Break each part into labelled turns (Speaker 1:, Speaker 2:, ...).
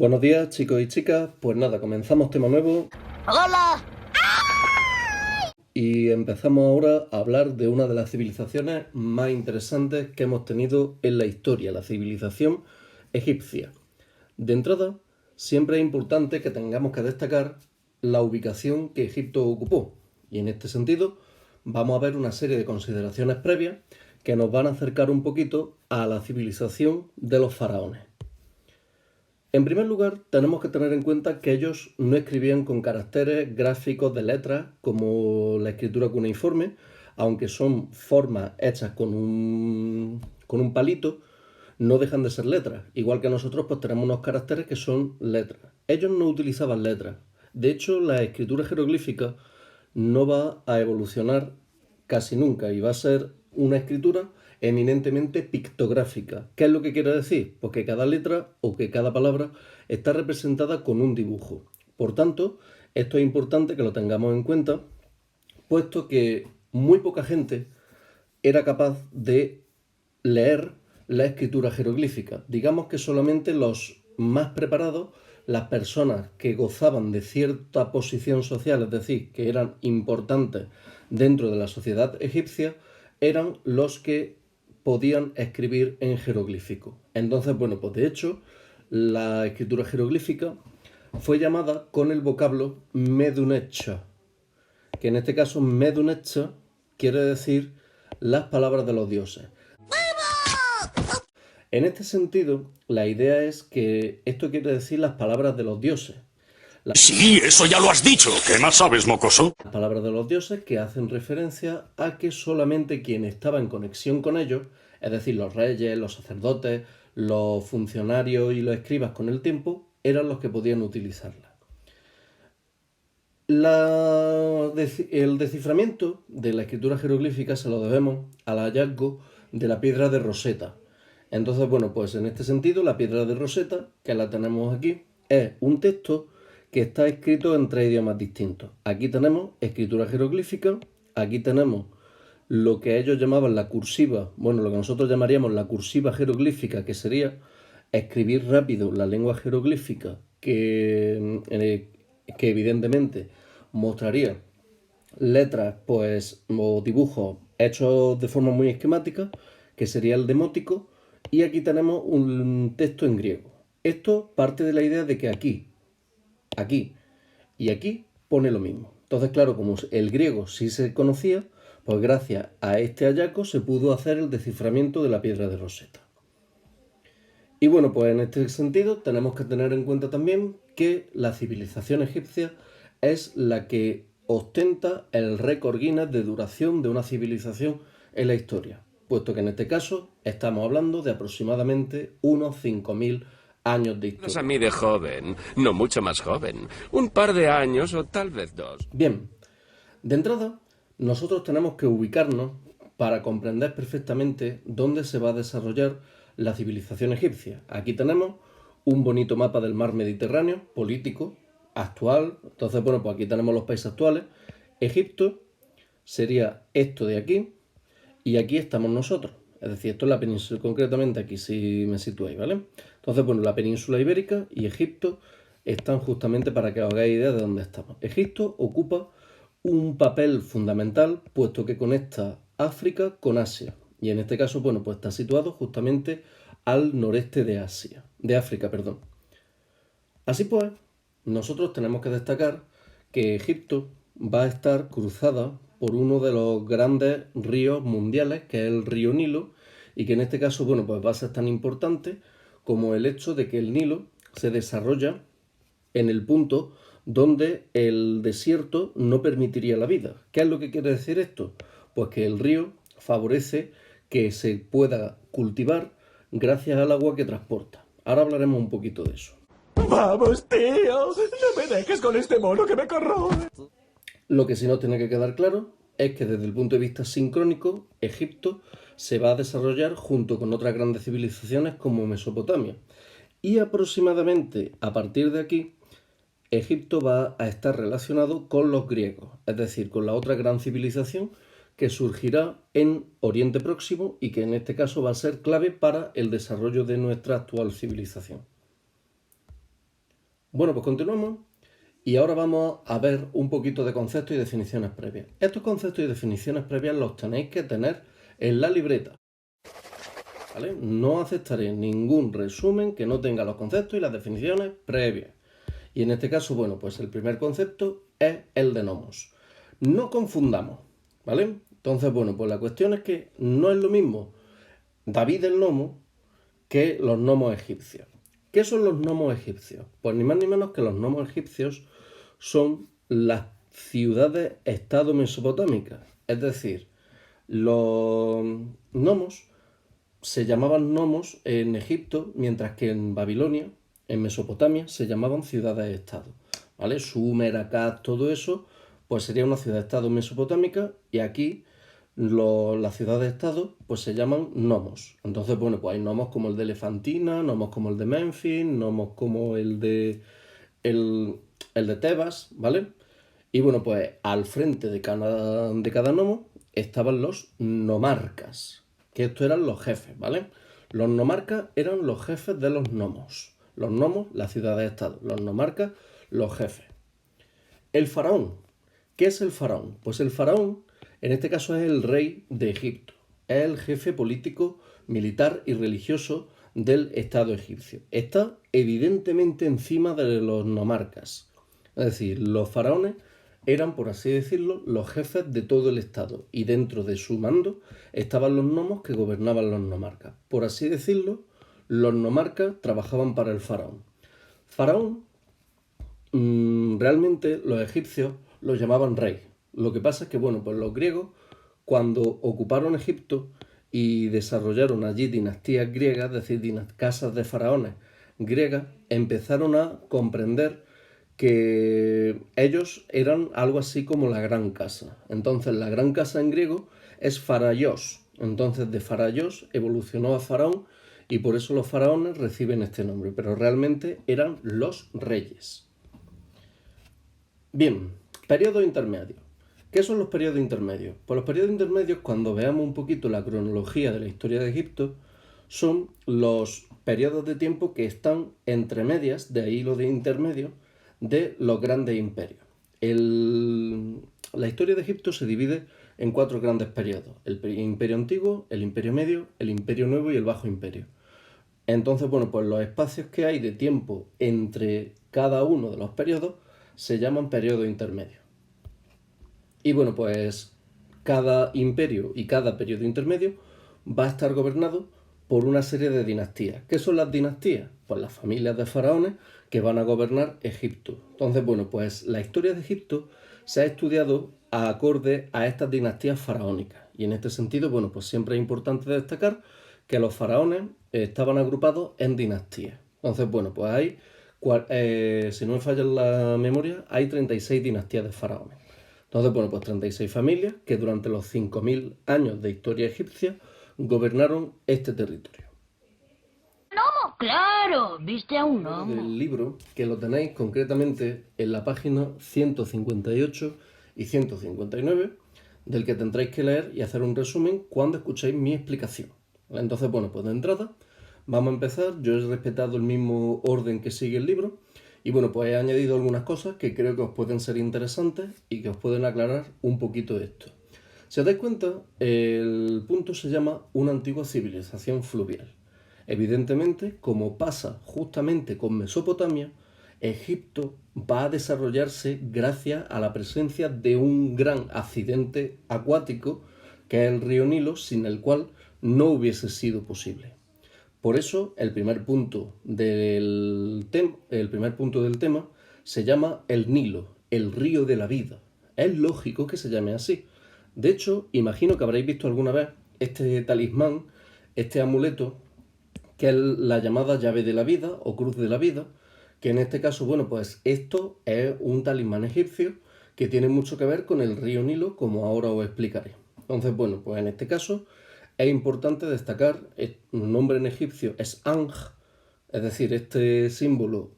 Speaker 1: Buenos días, chicos y chicas. Pues nada, comenzamos tema nuevo.
Speaker 2: ¡Hola!
Speaker 1: Y empezamos ahora a hablar de una de las civilizaciones más interesantes que hemos tenido en la historia, la civilización egipcia. De entrada, siempre es importante que tengamos que destacar la ubicación que Egipto ocupó. Y en este sentido, vamos a ver una serie de consideraciones previas que nos van a acercar un poquito a la civilización de los faraones. En primer lugar, tenemos que tener en cuenta que ellos no escribían con caracteres gráficos de letras como la escritura cuneiforme, aunque son formas hechas con un palito, no dejan de ser letras. Igual que nosotros pues tenemos unos caracteres que son letras. Ellos no utilizaban letras. De hecho, la escritura jeroglífica no va a evolucionar casi nunca y va a ser una escritura eminentemente pictográfica. ¿Qué es lo que quiere decir? Pues que cada letra o que cada palabra está representada con un dibujo. Por tanto, esto es importante que lo tengamos en cuenta, puesto que muy poca gente era capaz de leer la escritura jeroglífica. Digamos que solamente los más preparados, las personas que gozaban de cierta posición social, es decir, que eran importantes dentro de la sociedad egipcia, eran los que podían escribir en jeroglífico. Entonces, bueno, pues de hecho, la escritura jeroglífica fue llamada con el vocablo Medunecha, que en este caso Medunecha quiere decir las palabras de los dioses. En este sentido, la idea es que esto quiere decir las palabras de los dioses.
Speaker 3: Sí, eso ya lo has dicho. ¿Qué más sabes, mocoso?
Speaker 1: Las palabras de los dioses que hacen referencia a que solamente quien estaba en conexión con ellos, es decir, los reyes, los sacerdotes, los funcionarios y los escribas con el tiempo, eran los que podían utilizarla. El desciframiento de la escritura jeroglífica se lo debemos al hallazgo de la piedra de Rosetta. Entonces, bueno, pues en este sentido, la piedra de Rosetta, que la tenemos aquí, es un texto que está escrito en 3 idiomas distintos. Aquí tenemos escritura jeroglífica, aquí tenemos lo que ellos llamaban la cursiva, bueno, lo que nosotros llamaríamos la cursiva jeroglífica, que sería escribir rápido la lengua jeroglífica, que evidentemente mostraría letras pues, o dibujos hechos de forma muy esquemática, que sería el demótico, y aquí tenemos un texto en griego. Esto parte de la idea de que aquí y aquí pone lo mismo. Entonces, claro, como el griego sí se conocía, pues gracias a este hallazgo se pudo hacer el desciframiento de la piedra de Rosetta. Y bueno, pues en este sentido tenemos que tener en cuenta también que la civilización egipcia es la que ostenta el récord Guinness de duración de una civilización en la historia, puesto que en este caso estamos hablando de aproximadamente unos 5.000 años de historia.
Speaker 3: A mí de joven, no mucho más joven. Un par de años o tal vez 2.
Speaker 1: Bien, de entrada, nosotros tenemos que ubicarnos para comprender perfectamente dónde se va a desarrollar la civilización egipcia. Aquí tenemos un bonito mapa del mar Mediterráneo, político, actual. Entonces, bueno, pues aquí tenemos los países actuales. Egipto sería esto de aquí y aquí estamos nosotros. Es decir, esto es la península, concretamente aquí si me situáis, ¿vale? Entonces, bueno, la península ibérica y Egipto están justamente para que os hagáis idea de dónde estamos. Egipto ocupa un papel fundamental puesto que conecta África con Asia. Y en este caso, bueno, pues está situado justamente al noreste de Asia, de África, perdón. Así pues, nosotros tenemos que destacar que Egipto va a estar cruzada por uno de los grandes ríos mundiales, que es el río Nilo, y que en este caso, bueno, pues va a ser tan importante como el hecho de que el Nilo se desarrolla en el punto donde el desierto no permitiría la vida. ¿Qué es lo que quiere decir esto? Pues que el río favorece que se pueda cultivar gracias al agua que transporta. Ahora hablaremos un poquito de eso.
Speaker 4: ¡Vamos, tío! ¡No me dejes con este mono que me corroe!
Speaker 1: Lo que sí nos tiene que quedar claro es que desde el punto de vista sincrónico, Egipto se va a desarrollar junto con otras grandes civilizaciones como Mesopotamia. Y aproximadamente a partir de aquí, Egipto va a estar relacionado con los griegos, es decir, con la otra gran civilización que surgirá en Oriente Próximo y que en este caso va a ser clave para el desarrollo de nuestra actual civilización. Bueno, pues continuamos y ahora vamos a ver un poquito de conceptos y definiciones previas. Estos conceptos y definiciones previas los tenéis que tener en la libreta, ¿vale? No aceptaré ningún resumen que no tenga los conceptos y las definiciones previas. Y en este caso, bueno, pues el primer concepto es el de nomos. No confundamos, ¿vale? Entonces, bueno, pues la cuestión es que no es lo mismo David el Nomo que los gnomos egipcios. ¿Qué son los gnomos egipcios? Pues ni más ni menos que los gnomos egipcios son las ciudades-estado mesopotámicas. Es decir, los gnomos se llamaban gnomos en Egipto, mientras que en Babilonia, en Mesopotamia, se llamaban ciudades-estado. ¿Vale? Sumer, Akkad, todo eso, pues sería una ciudad-estado mesopotámica, y aquí las ciudades-estado pues se llaman gnomos. Entonces, bueno, pues hay gnomos como el de Elefantina, gnomos como el de Menfis, gnomos como el de Tebas, ¿vale? Y bueno, pues al frente de cada gnomo estaban los nomarcas, que estos eran los jefes, ¿vale? Los nomarcas eran los jefes de los gnomos. Los gnomos, las ciudades-estado. Los nomarcas, los jefes. El faraón. ¿Qué es el faraón? Pues el faraón, en este caso, es el rey de Egipto. Es el jefe político, militar y religioso del Estado egipcio. Está evidentemente encima de los nomarcas. Es decir, los faraones eran, por así decirlo, los jefes de todo el Estado, y dentro de su mando estaban los gnomos que gobernaban los nomarcas. Por así decirlo, los nomarcas trabajaban para el faraón. Faraón, realmente los egipcios lo llamaban rey. Lo que pasa es que, bueno, pues los griegos, cuando ocuparon Egipto y desarrollaron allí dinastías griegas, es decir, casas de faraones griegas, empezaron a comprender que ellos eran algo así como la gran casa. Entonces, la gran casa en griego es faraios. Entonces, de faraios evolucionó a faraón, y por eso los faraones reciben este nombre, pero realmente eran los reyes. Bien, periodo intermedio. ¿Qué son los periodos intermedios? Pues los periodos intermedios, cuando veamos un poquito la cronología de la historia de Egipto, son los periodos de tiempo que están entre medias, de ahí lo de intermedio, de los grandes imperios. La historia de Egipto se divide en 4 grandes periodos: el Imperio Antiguo, el Imperio Medio, el Imperio Nuevo y el Bajo Imperio. Entonces, bueno, pues los espacios que hay de tiempo entre cada uno de los periodos se llaman periodos intermedios. Y bueno, pues cada imperio y cada periodo intermedio va a estar gobernado por una serie de dinastías. ¿Qué son las dinastías? Pues las familias de faraones que van a gobernar Egipto. Entonces, bueno, pues la historia de Egipto se ha estudiado acorde a estas dinastías faraónicas. Y en este sentido, bueno, pues siempre es importante destacar que los faraones estaban agrupados en dinastías. Entonces, bueno, pues hay, si no me falla la memoria, hay 36 dinastías de faraones. Entonces, bueno, pues 36 familias que durante los 5.000 años de historia egipcia gobernaron este territorio.
Speaker 2: ¡Gnomo! ¡Claro! ¿Viste a un gnomo?
Speaker 1: Del libro, que lo tenéis concretamente en la página 158 y 159, del que tendréis que leer y hacer un resumen cuando escuchéis mi explicación. Entonces, bueno, pues de entrada vamos a empezar. Yo he respetado el mismo orden que sigue el libro, y bueno, pues he añadido algunas cosas que creo que os pueden ser interesantes y que os pueden aclarar un poquito de esto. Si os dais cuenta, el punto se llama una antigua civilización fluvial. Evidentemente, como pasa justamente con Mesopotamia, Egipto va a desarrollarse gracias a la presencia de un gran accidente acuático, que es el río Nilo, sin el cual no hubiese sido posible. Por eso, el primer punto del tema se llama el Nilo, el río de la vida. Es lógico que se llame así. De hecho, imagino que habréis visto alguna vez este talismán, este amuleto, que es la llamada llave de la vida o cruz de la vida, que en este caso, bueno, pues esto es un talismán egipcio que tiene mucho que ver con el río Nilo, como ahora os explicaré. Entonces, bueno, pues en este caso es importante destacar, el nombre en egipcio es Anj, es decir, este símbolo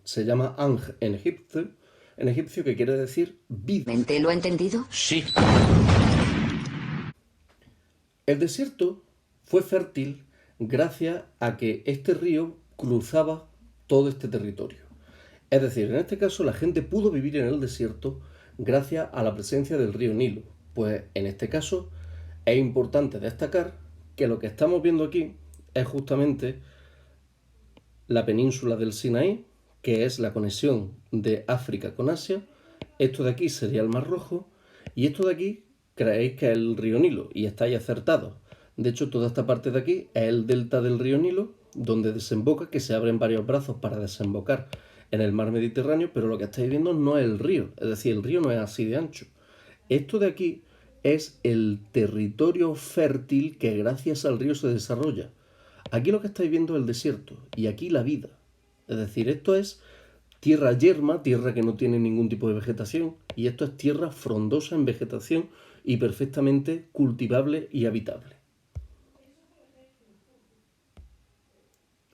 Speaker 1: se llama Anj en egipcio, que quiere decir vida.
Speaker 2: ¿Lo ha entendido?
Speaker 3: Sí.
Speaker 1: El desierto fue fértil gracias a que este río cruzaba todo este territorio. Es decir, en este caso la gente pudo vivir en el desierto gracias a la presencia del río Nilo. Pues en este caso es importante destacar que lo que estamos viendo aquí es justamente la península del Sinaí, que es la conexión de África con Asia. Esto de aquí sería el Mar Rojo y esto de aquí creéis que es el río Nilo y estáis acertados. De hecho, toda esta parte de aquí es el delta del río Nilo, donde desemboca, que se abren varios brazos para desembocar en el mar Mediterráneo, pero lo que estáis viendo no es el río, es decir, el río no es así de ancho. Esto de aquí es el territorio fértil que gracias al río se desarrolla. Aquí lo que estáis viendo es el desierto y aquí la vida. Es decir, esto es tierra yerma, tierra que no tiene ningún tipo de vegetación, y esto es tierra frondosa en vegetación y perfectamente cultivable y habitable.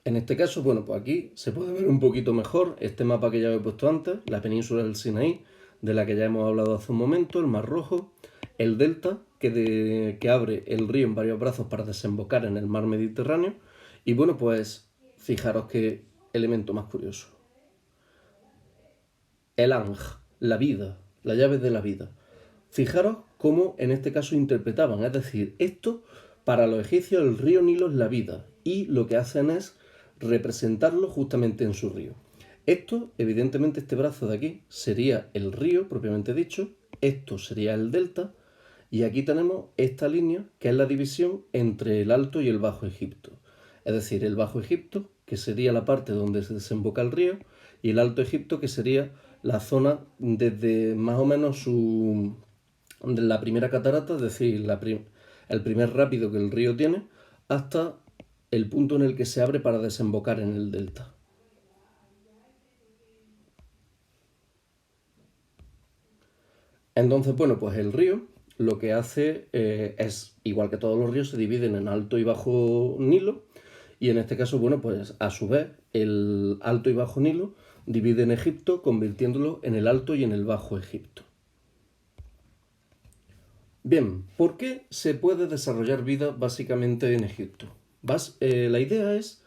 Speaker 1: En este caso, bueno, pues aquí se puede ver un poquito mejor este mapa que ya he puesto antes, la península del Sinaí, de la que ya hemos hablado hace un momento, el Mar Rojo, el delta que abre el río en varios brazos para desembocar en el mar Mediterráneo, y bueno, pues fijaros qué elemento más curioso. El Ang, la vida, la llave de la vida. Fijaros cómo en este caso interpretaban, es decir, esto para los egipcios el río Nilo es la vida y lo que hacen es representarlo justamente en su río. Esto, evidentemente, este brazo de aquí sería el río propiamente dicho, esto sería el delta y aquí tenemos esta línea que es la división entre el Alto y el Bajo Egipto. Es decir, el Bajo Egipto, que sería la parte donde se desemboca el río, y el Alto Egipto, que sería la zona desde más o menos de la primera catarata, es decir, el primer rápido que el río tiene, hasta el punto en el que se abre para desembocar en el delta. Entonces, bueno, pues el río lo que hace es, igual que todos los ríos, se dividen en Alto y Bajo Nilo, y en este caso, bueno, pues a su vez, el Alto y Bajo Nilo dividen Egipto, convirtiéndolo en el Alto y en el Bajo Egipto. Bien, ¿por qué se puede desarrollar vida básicamente en Egipto? La idea es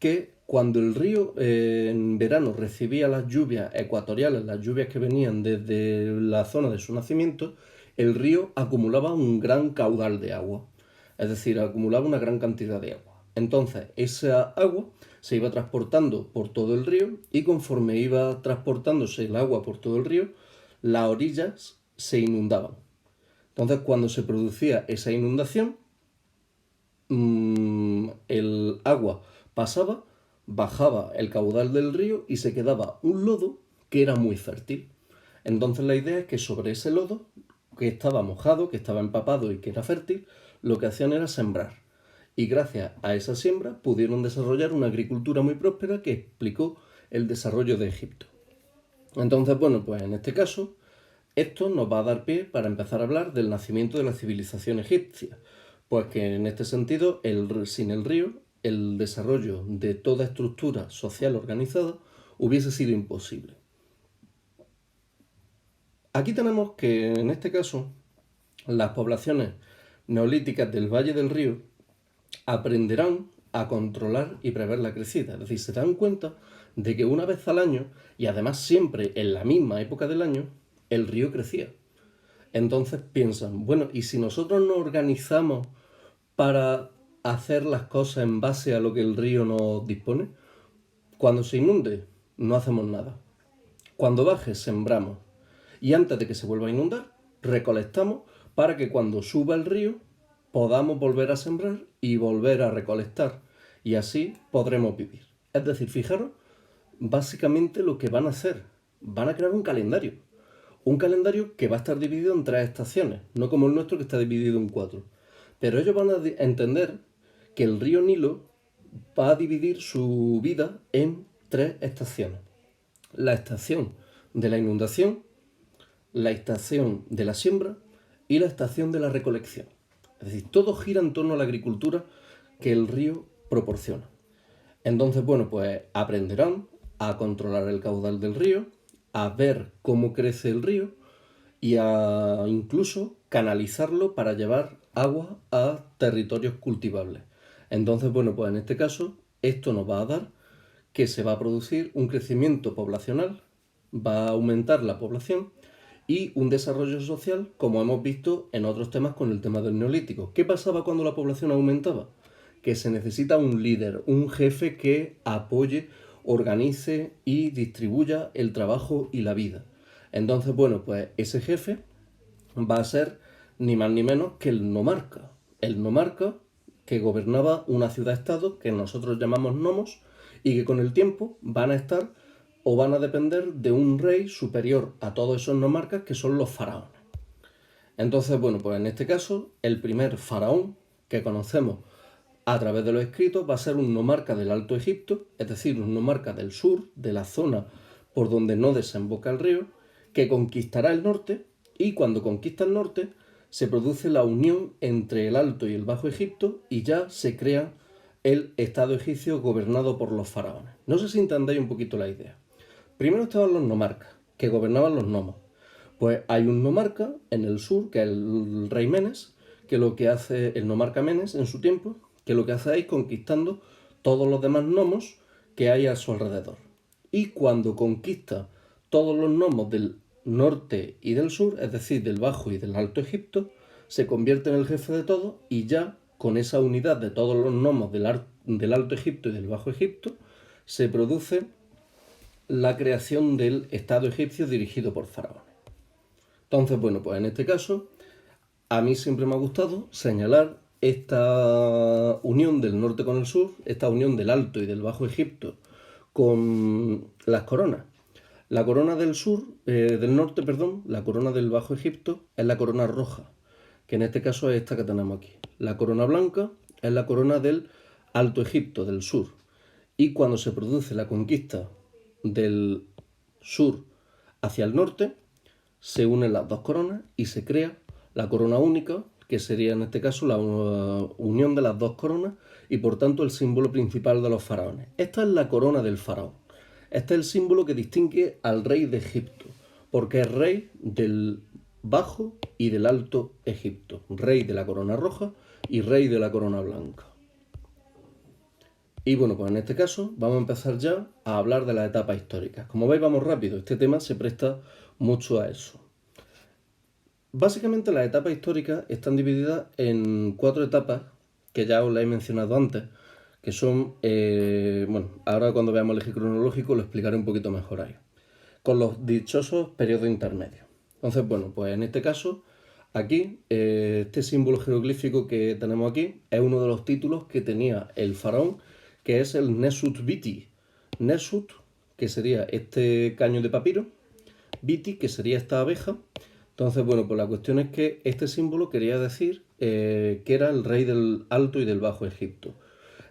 Speaker 1: que cuando el río en verano recibía las lluvias ecuatoriales, las lluvias que venían desde la zona de su nacimiento, el río acumulaba un gran caudal de agua, es decir, acumulaba una gran cantidad de agua. Entonces, esa agua se iba transportando por todo el río y conforme iba transportándose el agua por todo el río, las orillas se inundaban. Entonces, cuando se producía esa inundación, el agua pasaba, bajaba el caudal del río y se quedaba un lodo que era muy fértil. Entonces la idea es que sobre ese lodo, que estaba mojado, que estaba empapado y que era fértil, lo que hacían era sembrar. Y gracias a esa siembra pudieron desarrollar una agricultura muy próspera que explicó el desarrollo de Egipto. Entonces, bueno, pues en este caso, esto nos va a dar pie para empezar a hablar del nacimiento de la civilización egipcia, pues que en este sentido, sin el río, el desarrollo de toda estructura social organizada hubiese sido imposible. Aquí tenemos que, en este caso, las poblaciones neolíticas del Valle del Río aprenderán a controlar y prever la crecida. Es decir, se dan cuenta de que una vez al año, y además siempre en la misma época del año, el río crecía. Entonces piensan, bueno, ¿y si nosotros nos organizamos para hacer las cosas en base a lo que el río nos dispone? Cuando se inunde, no hacemos nada. Cuando baje, sembramos. Y antes de que se vuelva a inundar, recolectamos para que cuando suba el río podamos volver a sembrar y volver a recolectar. Y así podremos vivir. Es decir, fijaros, básicamente lo que van a hacer, van a crear un calendario. Un calendario que va a estar dividido en 3 estaciones, no como el nuestro que está dividido en 4. Pero ellos van a entender que el río Nilo va a dividir su vida en 3 estaciones. La estación de la inundación, la estación de la siembra y la estación de la recolección. Es decir, todo gira en torno a la agricultura que el río proporciona. Entonces, bueno, pues aprenderán a controlar el caudal del río, a ver cómo crece el río y a incluso canalizarlo para llevar agua a territorios cultivables. Entonces, bueno, pues en este caso, esto nos va a dar que se va a producir un crecimiento poblacional, va a aumentar la población y un desarrollo social, como hemos visto en otros temas con el tema del neolítico. ¿Qué pasaba cuando la población aumentaba? Que se necesita un líder, un jefe que apoye, organice y distribuya el trabajo y la vida. Entonces, bueno, pues ese jefe va a ser ni más ni menos que el nomarca. El nomarca que gobernaba una ciudad-estado que nosotros llamamos nomos y que con el tiempo van a estar o van a depender de un rey superior a todos esos nomarcas que son los faraones. Entonces, bueno, pues en este caso, el primer faraón que conocemos a través de los escritos va a ser un nomarca del Alto Egipto, es decir, un nomarca del sur, de la zona por donde no desemboca el río, que conquistará el norte y cuando conquista el norte se produce la unión entre el Alto y el Bajo Egipto y ya se crea el Estado egipcio gobernado por los faraones. No sé si entendéis un poquito la idea. Primero estaban los nomarcas, que gobernaban los nomos. Pues hay un nomarca en el sur, que es el rey Menes, que lo que hace el nomarca Menes en su tiempo, que lo que hace es conquistando todos los demás nomos que hay a su alrededor. Y cuando conquista todos los nomos del norte y del sur, es decir, del Bajo y del Alto Egipto, se convierte en el jefe de todo y ya con esa unidad de todos los nomos del Alto Egipto y del Bajo Egipto se produce la creación del Estado egipcio dirigido por faraones. Entonces, bueno, pues en este caso, a mí siempre me ha gustado señalar esta unión del norte con el sur, esta unión del Alto y del Bajo Egipto con las coronas. La corona del sur, del norte, perdón, la corona del Bajo Egipto es la corona roja, que en este caso es esta que tenemos aquí. La corona blanca es la corona del Alto Egipto, del sur. Y cuando se produce la conquista del sur hacia el norte, se unen las dos coronas y se crea la corona única, que sería en este caso la unión de las dos coronas y por tanto el símbolo principal de los faraones. Esta es la corona del faraón. Este es el símbolo que distingue al rey de Egipto, porque es rey del Bajo y del Alto Egipto, rey de la corona roja y rey de la corona blanca. Y bueno, pues en este caso vamos a empezar ya a hablar de las etapas históricas. Como veis, vamos rápido, este tema se presta mucho a eso. Básicamente las etapas históricas están divididas en 4 etapas, que ya os las he mencionado antes, que son, bueno, ahora cuando veamos el eje cronológico lo explicaré un poquito mejor ahí, con los dichosos periodos intermedios. Entonces, bueno, pues en este caso, aquí, este símbolo jeroglífico que tenemos aquí es uno de los títulos que tenía el faraón, que es el Nesut Biti. Nesut, que sería este caño de papiro, Biti, que sería esta abeja. Entonces, bueno, pues la cuestión es que este símbolo quería decir que era el rey del Alto y del Bajo Egipto.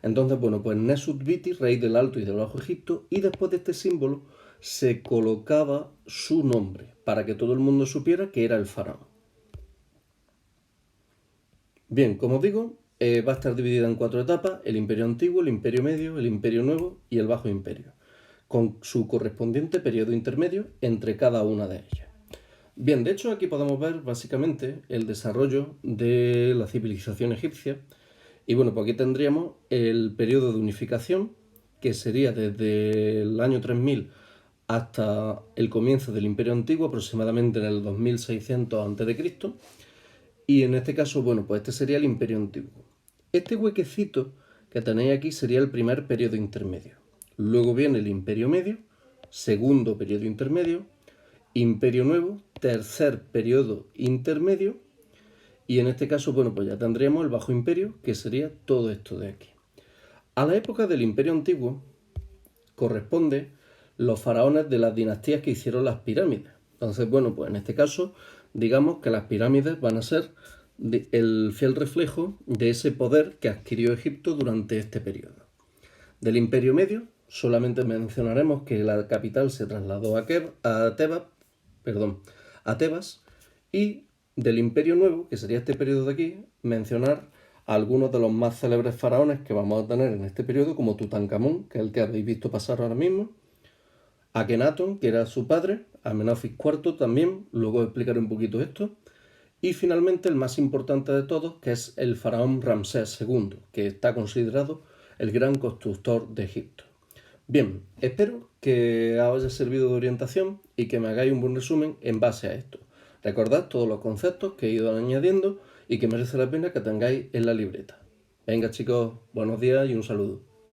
Speaker 1: Entonces, bueno, pues Nesut Biti, rey del Alto y del Bajo Egipto, y después de este símbolo se colocaba su nombre, para que todo el mundo supiera que era el faraón. Bien, como os digo, va a estar dividida en 4 etapas: el Imperio Antiguo, el Imperio Medio, el Imperio Nuevo y el Bajo Imperio, con su correspondiente periodo intermedio entre cada una de ellas. Bien, de hecho aquí podemos ver básicamente el desarrollo de la civilización egipcia. Y bueno, pues aquí tendríamos el periodo de unificación, que sería desde el año 3000 hasta el comienzo del Imperio Antiguo, aproximadamente en el 2600 a.C. Y en este caso, bueno, pues este sería el Imperio Antiguo. Este huequecito que tenéis aquí sería el primer periodo intermedio. Luego viene el Imperio Medio, segundo periodo intermedio, Imperio Nuevo, tercer periodo intermedio, y en este caso, bueno, pues ya tendríamos el Bajo Imperio, que sería todo esto de aquí. A la época del Imperio Antiguo corresponde los faraones de las dinastías que hicieron las pirámides. Entonces, bueno, pues en este caso, digamos que las pirámides van a ser el fiel reflejo de ese poder que adquirió Egipto durante este periodo. Del Imperio Medio solamente mencionaremos que la capital se trasladó a Tebas, y del Imperio Nuevo, que sería este periodo de aquí, mencionar a algunos de los más célebres faraones que vamos a tener en este periodo, como Tutankamón, que es el que habéis visto pasar ahora mismo, Akenatón, que era su padre, Amenofis IV también, luego explicaré un poquito esto, y finalmente el más importante de todos, que es el faraón Ramsés II, que está considerado el gran constructor de Egipto. Bien, espero que os haya servido de orientación y que me hagáis un buen resumen en base a esto. Recordad todos los conceptos que he ido añadiendo y que merece la pena que tengáis en la libreta. Venga chicos, buenos días y un saludo.